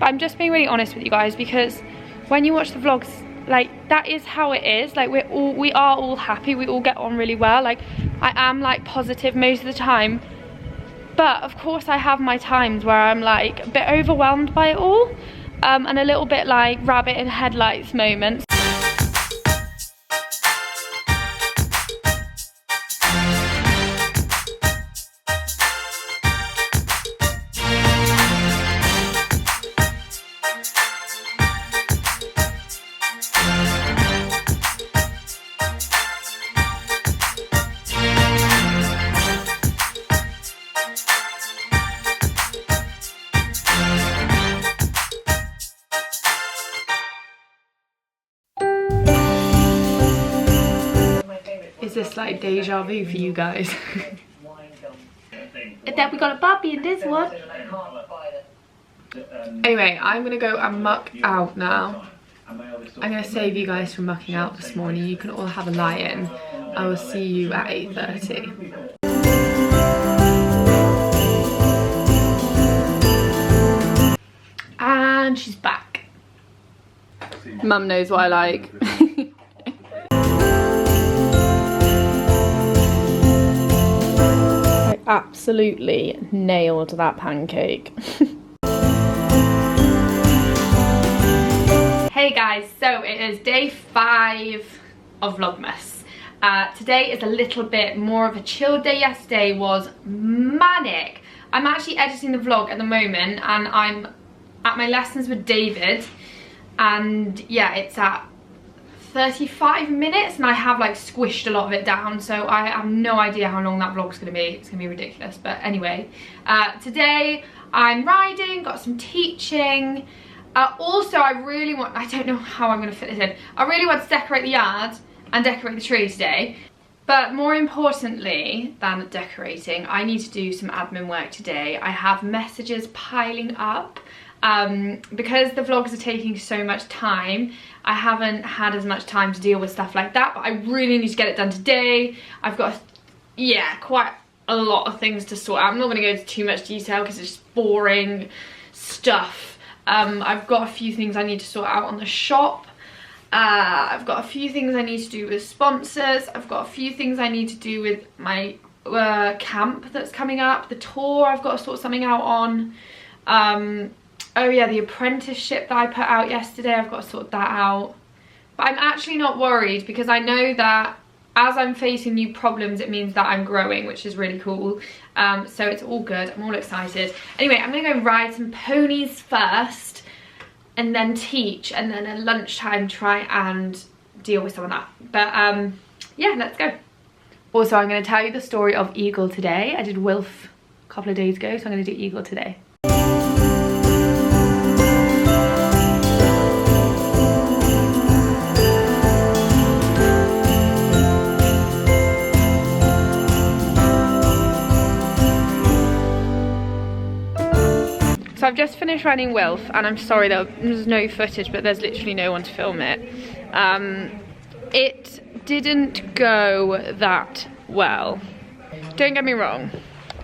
But I'm just being really honest with you guys, because when you watch the vlogs, like, that is how it is. Like, we are all happy, we all get on really well. Like, I am like positive most of the time, but of course I have my times where I'm like a bit overwhelmed by it all, and a little bit like rabbit in headlights moments. Is this like deja vu for you guys? And then we got a puppy in this one. Anyway, I'm gonna go and muck out now. I'm gonna save you guys from mucking out this morning. You can all have a lie-in. I will see you at 8:30. And she's back. Mum knows what I like. I absolutely nailed that pancake. Hey guys, so it is day 5 of Vlogmas. Today is a little bit more of a chill day. Yesterday was manic. I'm actually editing the vlog at the moment, and I'm at my lessons with David, and yeah, it's at 35 minutes and I have like squished a lot of it down, so I have no idea how long that vlog's gonna be. It's gonna be ridiculous. But anyway, today I'm riding, got some teaching. Also, I don't know how I'm gonna fit this in. I really want to decorate the yard and decorate the tree today. But more importantly than decorating, I need to do some admin work today. I have messages piling up. Because the vlogs are taking so much time, I haven't had as much time to deal with stuff like that, but I really need to get it done today. I've got, yeah, quite a lot of things to sort out. I'm not going to go into too much detail because it's just boring stuff. I've got a few things I need to sort out on the shop. I've got a few things I need to do with sponsors. I've got a few things I need to do with my camp that's coming up, the tour I've got to sort something out on. Oh yeah, the apprenticeship that I put out yesterday, I've got to sort that out. But I'm actually not worried, because I know that as I'm facing new problems, it means that I'm growing, which is really cool. So it's all good, I'm all excited. Anyway, I'm gonna go ride some ponies first, and then teach, and then at lunchtime try and deal with some of that. But yeah, let's go. Also, I'm gonna tell you the story of Eagle today. I did Wilf a couple of days ago, so I'm gonna do Eagle today. So I've just finished riding Wilf, and I'm sorry there's no footage, but there's literally no one to film it. It didn't go that well. Don't get me wrong,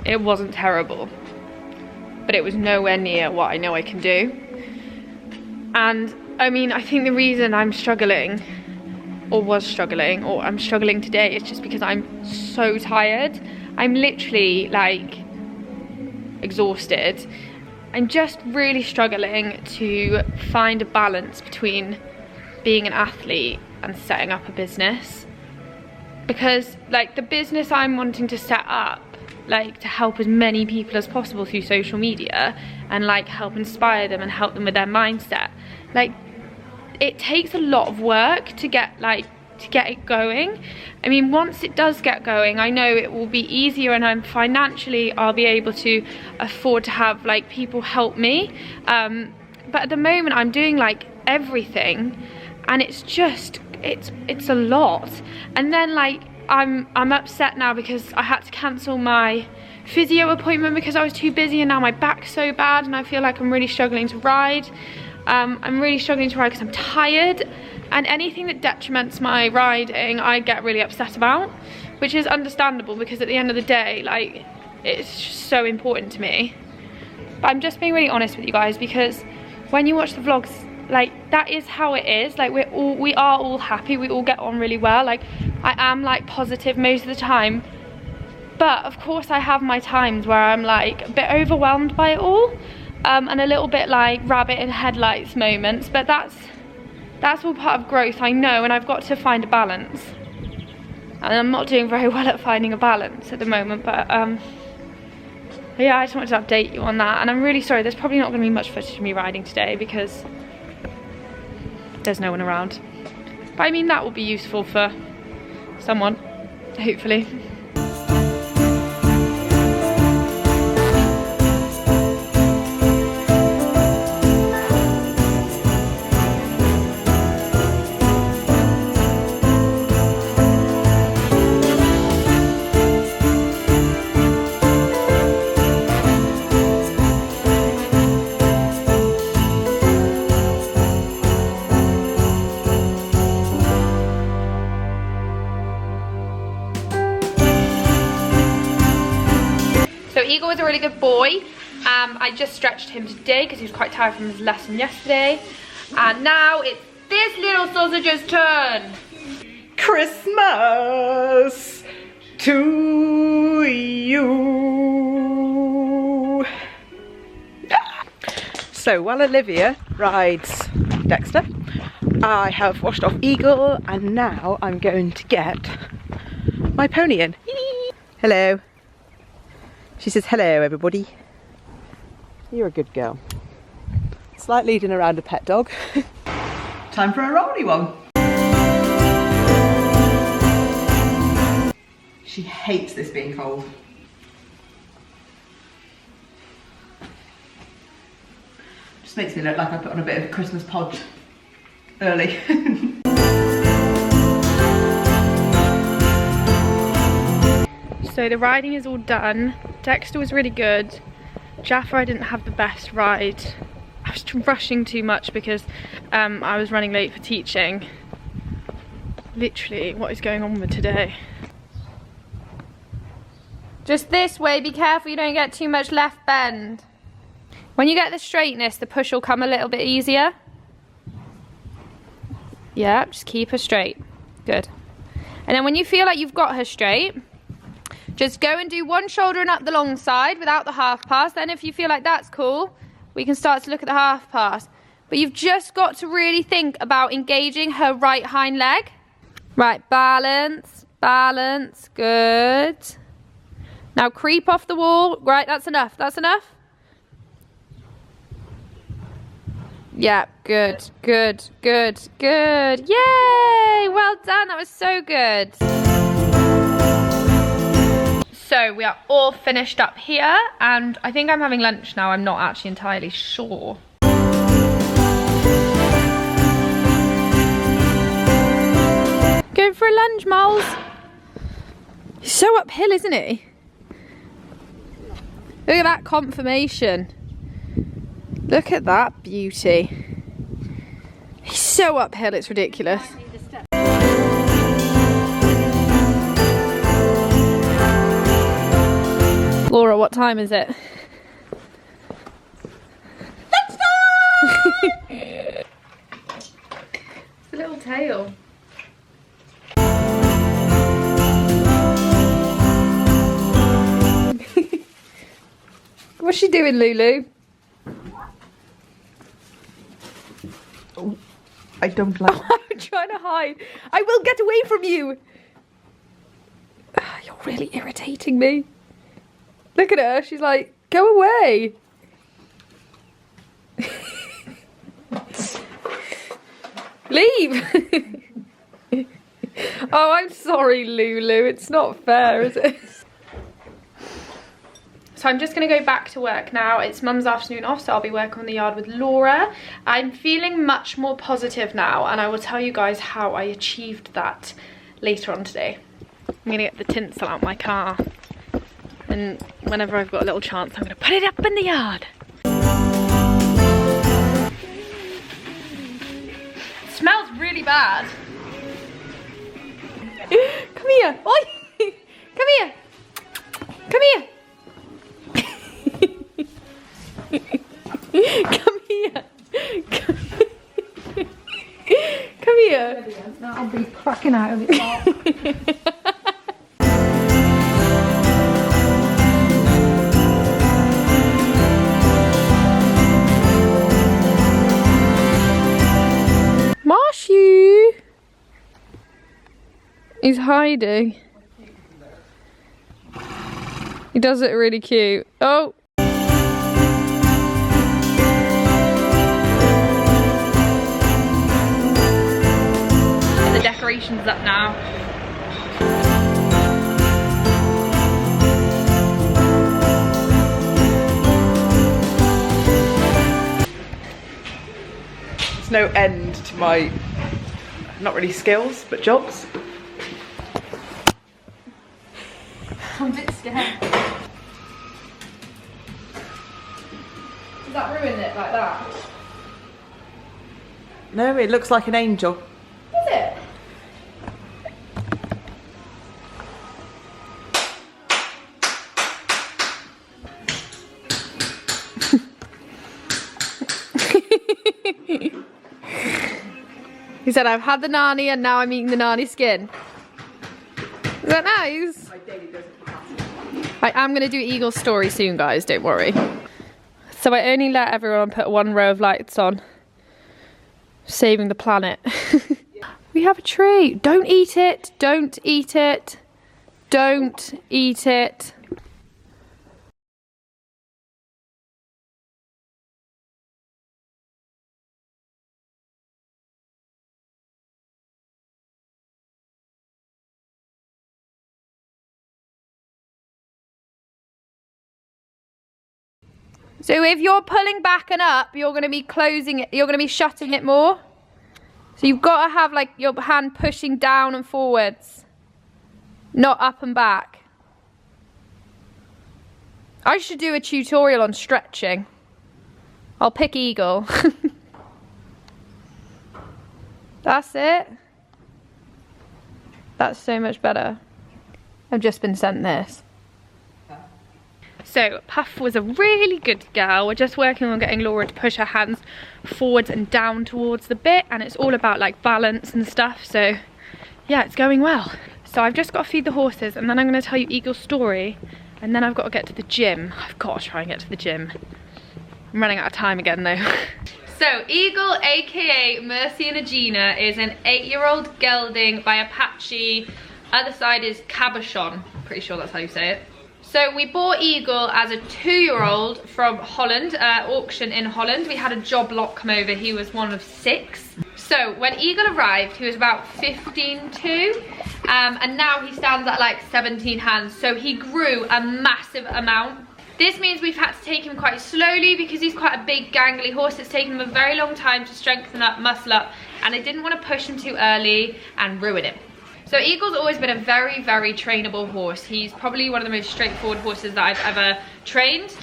it wasn't terrible, but it was nowhere near what I know I can do. And I mean, I think the reason I'm struggling, or was struggling, or I'm struggling today, is just because I'm so tired. I'm literally like exhausted. I'm just really struggling to find a balance between being an athlete and setting up a business, because like the business I'm wanting to set up, like to help as many people as possible through social media and like help inspire them and help them with their mindset, like it takes a lot of work to get it going. I mean, once it does get going, I know it will be easier, and I'll be able to afford to have like people help me. But at the moment I'm doing like everything, and it's just, it's a lot. And then like I'm upset now because I had to cancel my physio appointment because I was too busy, and now my back's so bad and I feel like I'm really struggling to ride. I'm really struggling to ride because I'm tired, and anything that detriments my riding I get really upset about, which is understandable because at the end of the day, like, it's just so important to me. But I'm just being really honest with you guys, because when you watch the vlogs, like, that is how it is. Like, we are all happy, we all get on really well. Like, I am like positive most of the time, but of course I have my times where I'm like a bit overwhelmed by it all, and a little bit like rabbit in headlights moments. But that's all part of growth, I know, and I've got to find a balance, and I'm not doing very well at finding a balance at the moment. But yeah, I just wanted to update you on that, and I'm really sorry there's probably not going to be much footage of me riding today because there's no one around. But I mean, that will be useful for someone, hopefully. Eagle was a really good boy. I just stretched him today because he was quite tired from his lesson yesterday. And now it's this little sausage's turn. Christmas to you. So while Olivia rides Dexter, I have washed off Eagle, and now I'm going to get my pony in. Hello. She says hello everybody. You're a good girl. It's like leading around a pet dog. Time for a rolly one. She hates this being cold. Just makes me look like I put on a bit of Christmas podge early. So the riding is all done. Dexter was really good. Jaffa, I didn't have the best ride. I was rushing too much because I was running late for teaching. Literally, what is going on with today? Just this way, be careful you don't get too much left bend. When you get the straightness, the push will come a little bit easier. Yeah, just keep her straight. Good. And then when you feel like you've got her straight, just go and do one shoulder and up the long side without the half pass. Then if you feel like that's cool, we can start to look at the half pass. But you've just got to really think about engaging her right hind leg. Right, balance, balance, good. Now creep off the wall. Right, that's enough, that's enough. Yeah, good, good, good, good. Yay, well done, that was so good. So we are all finished up here, and I think I'm having lunch now. I'm not actually entirely sure. Going for a lunge, Miles. He's so uphill, isn't he? Look at that confirmation. Look at that beauty. He's so uphill, it's ridiculous. Laura, what time is it? It's a little tail. What's she doing, Lulu? Oh, I don't like I'm trying to hide. I will get away from you. You're really irritating me. Look at her, she's like, go away. Leave. Oh, I'm sorry, Lulu. It's not fair, is it? So I'm just going to go back to work now. It's Mum's afternoon off, so I'll be working on the yard with Laura. I'm feeling much more positive now, and I will tell you guys how I achieved that later on today. I'm going to get the tinsel out my car. And whenever I've got a little chance, I'm going to put it up in the yard. It smells really bad. Come here. Oi! Come here. Come here. Come here. cracking out of it. Marshy! He's hiding. He does it really cute. Oh! The decoration's up now. There's no end to my, not really skills, but jobs. I'm a bit scared. Does that ruin it like that? No, it looks like an angel. Is it? He said, I've had the nani and now I'm eating the nani skin. Is that nice? I am going to do Eagle's story soon, guys, don't worry. So I only let everyone put one row of lights on. Saving the planet. We have a tree. Don't eat it. Don't eat it. Don't eat it. So if you're pulling back and up, you're going to be closing it, you're going to be shutting it more. So you've got to have like your hand pushing down and forwards, not up and back. I should do a tutorial on stretching. I'll pick Eagle. That's it. That's so much better. I've just been sent this. So Puff was a really good girl. We're just working on getting Laura to push her hands forwards and down towards the bit, and it's all about like balance and stuff. So yeah, it's going well. So I've just got to feed the horses and then I'm going to tell you Eagle's story, and then I've got to get to the gym. I've got to try and get to the gym. I'm running out of time again though. So Eagle, aka Mercy and Agena, is an 8-year-old gelding by Apache. Other side is Cabochon. Pretty sure that's how you say it. So we bought Eagle as a 2-year-old from Holland, auction in Holland. We had a job lot come over, he was one of 6. So when Eagle arrived, he was about 15.2, and now he stands at like 17 hands. So he grew a massive amount. This means we've had to take him quite slowly because he's quite a big gangly horse. It's taken him a very long time to strengthen up, muscle up, and I didn't want to push him too early and ruin him. So Eagle's always been a very, very trainable horse. He's probably one of the most straightforward horses that I've ever trained,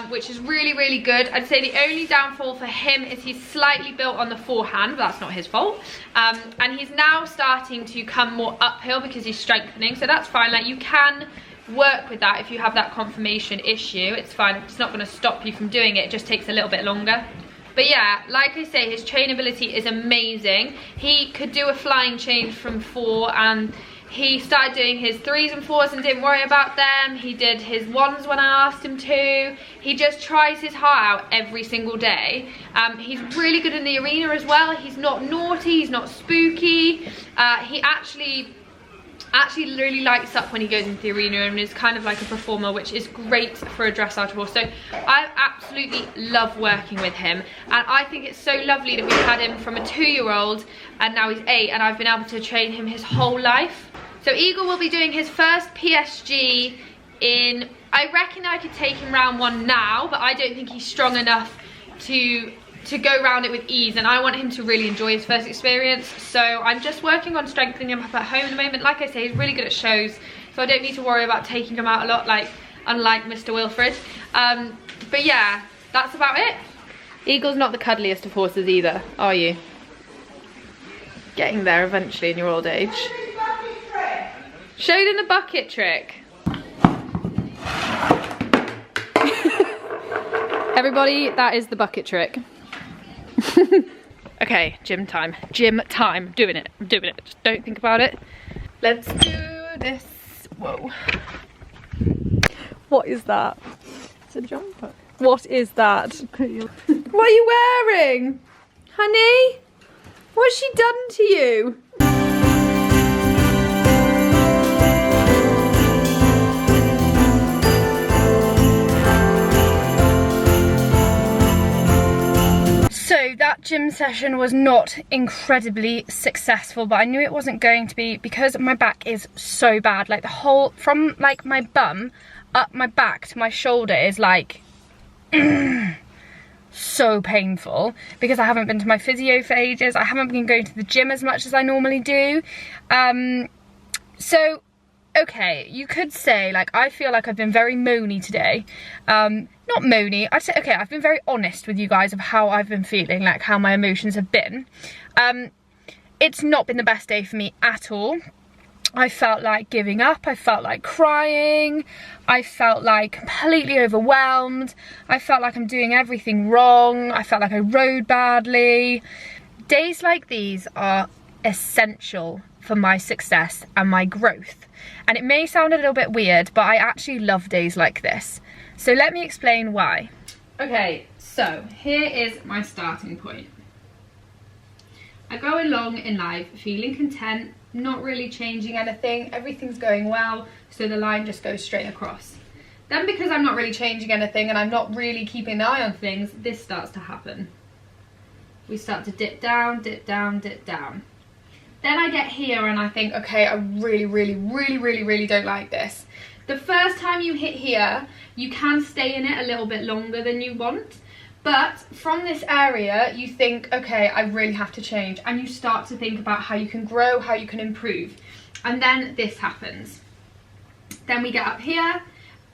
which is really, really good. I'd say the only downfall for him is he's slightly built on the forehand, but that's not his fault. And he's now starting to come more uphill because he's strengthening, so that's fine. Like, you can work with that if you have that conformation issue. It's fine, it's not going to stop you from doing it, it just takes a little bit longer. But yeah, like I say, his trainability is amazing. He could do a flying change from 4, and he started doing his 3s and 4s and didn't worry about them. He did his 1s when I asked him to. He just tries his heart out every single day. He's really good in the arena as well. He's not naughty, he's not spooky. He actually really lights up when he goes into the arena and is kind of like a performer, which is great for a dressage horse. So I absolutely love working with him, and I think it's so lovely that we've had him from a 2-year-old and now he's 8, and I've been able to train him his whole life. So Eagle will be doing his first PSG in, I reckon I could take him round 1 now, but I don't think he's strong enough to go around it with ease, and I want him to really enjoy his first experience. So I'm just working on strengthening him up at home at the moment. Like I say, he's really good at shows, so I don't need to worry about taking him out a lot, like unlike Mr. Wilfred. But yeah, that's about it. Eagle's not the cuddliest of horses either, are you? Getting there eventually in your old age. Show them the bucket trick. Everybody, that is the bucket trick. Okay, gym time. Gym time. I'm doing it. I'm doing it. Just don't think about it. Let's do this. Whoa. What is that? It's a jumper. What is that? What are you wearing? Honey? What's she done to you? So that gym session was not incredibly successful, but I knew it wasn't going to be because my back is so bad. Like the whole, from like my bum up my back to my shoulder is like so painful because I haven't been to my physio for ages. I haven't been going to the gym as much as I normally do. So, okay, you could say, like, I feel like I've been very moany today. Not moany, I'd say, okay, I've been very honest with you guys of how I've been feeling, like how my emotions have been. It's not been the best day for me at all. I felt like giving up, I felt like crying, I felt like completely overwhelmed, I felt like I'm doing everything wrong, I felt like I rode badly. Days like these are essential for my success and my growth. And it may sound a little bit weird, but I actually love days like this. So let me explain why. Okay, so here is my starting point. I go along in life feeling content, not really changing anything, everything's going well, so the line just goes straight across. Then because I'm not really changing anything and I'm not really keeping an eye on things, this starts to happen. We start to dip down, dip down, dip down. Then I get here and I think, okay, I really don't like this. The first time you hit here, you can stay in it a little bit longer than you want. But from this area, you think, okay, I really have to change. And you start to think about how you can grow, how you can improve. And then this happens. Then we get up here,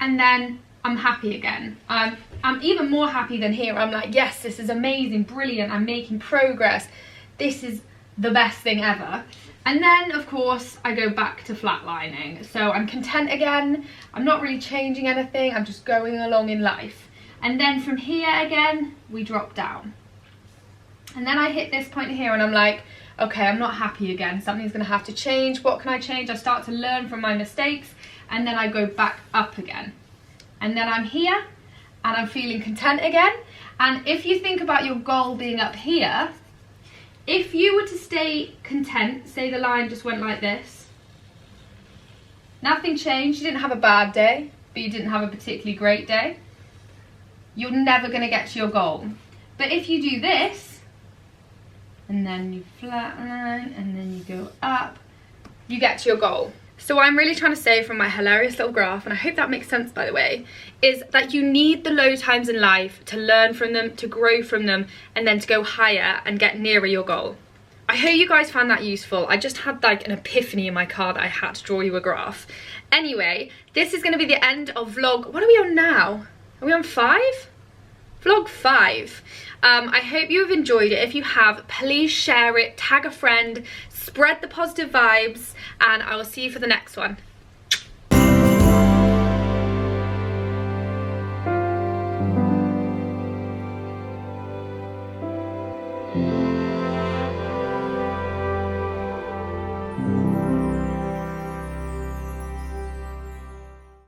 and then I'm happy again. I'm even more happy than here. I'm like, yes, this is amazing, brilliant. I'm making progress. This is the best thing ever. And then, of course, I go back to flatlining. So I'm content again. I'm not really changing anything. I'm just going along in life. And then from here again, we drop down. And then I hit this point here and I'm like, okay, I'm not happy again. Something's gonna have to change. What can I change? I start to learn from my mistakes and then I go back up again. And then I'm here and I'm feeling content again. And if you think about your goal being up here, if you were to stay content, say the line just went like this, nothing changed, you didn't have a bad day, but you didn't have a particularly great day, you're never going to get to your goal. But if you do this, and then you flatline, and then you go up, you get to your goal. So what I'm really trying to say from my hilarious little graph, and I hope that makes sense by the way, is that you need the low times in life to learn from them, to grow from them, and then to go higher and get nearer your goal. I hope you guys found that useful. I just had like an epiphany in my car that I had to draw you a graph. Anyway, this is going to be the end of vlog. What are we on now? Are we on 5? Vlog 5. I hope you have enjoyed it. If you have, please share it, tag a friend, spread the positive vibes, and I will see you for the next one.